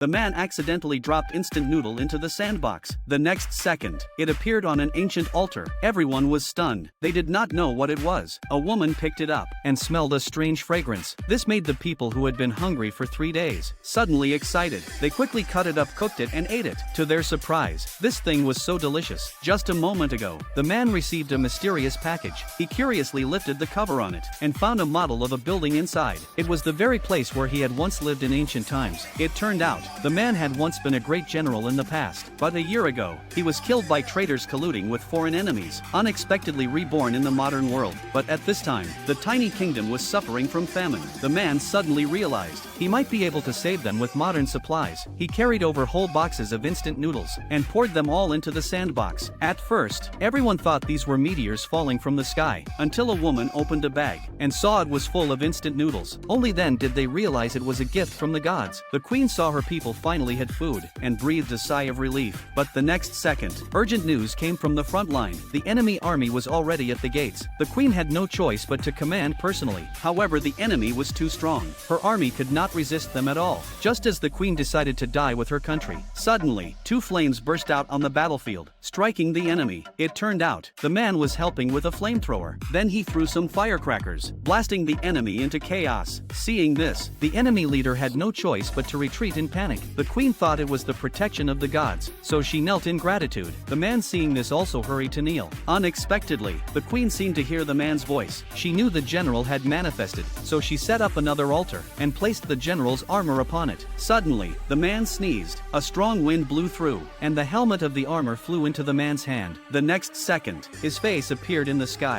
The man accidentally dropped instant noodle into the sandbox. The next second, it appeared on an ancient altar. Everyone was stunned. They did not know what it was. A woman picked it up and smelled a strange fragrance. This made the people who had been hungry for 3 days suddenly excited. They quickly cut it up, cooked it, and ate it. To their surprise, this thing was so delicious. Just a moment ago, the man received a mysterious package. He curiously lifted the cover on it and found a model of a building inside. It was the very place where he had once lived in ancient times. It turned out, the man had once been a great general in the past, but a year ago, he was killed by traitors colluding with foreign enemies, unexpectedly reborn in the modern world. But at this time, the tiny kingdom was suffering from famine. The man suddenly realized he might be able to save them with modern supplies. He carried over whole boxes of instant noodles and poured them all into the sandbox. At first, everyone thought these were meteors falling from the sky, until a woman opened a bag and saw it was full of instant noodles. Only then did they realize it was a gift from the gods. The queen saw her people finally had food and breathed a sigh of relief. But the next second, urgent news came from the front line. The enemy army was already at the gates. The queen had no choice but to command personally. However, the enemy was too strong. Her army could not resist them at all. Just as the queen decided to die with her country, suddenly, 2 flames burst out on the battlefield, striking the enemy. It turned out, the man was helping with a flamethrower. Then he threw some firecrackers, blasting the enemy into chaos. Seeing this, the enemy leader had no choice but to retreat in panic. The queen thought it was the protection of the gods, so she knelt in gratitude. The man, seeing this, also hurried to kneel. Unexpectedly, the queen seemed to hear the man's voice. She knew the general had manifested, so she set up another altar and placed the general's armor upon it. Suddenly, the man sneezed. A strong wind blew through, and the helmet of the armor flew into the man's hand. The next second, his face appeared in the sky.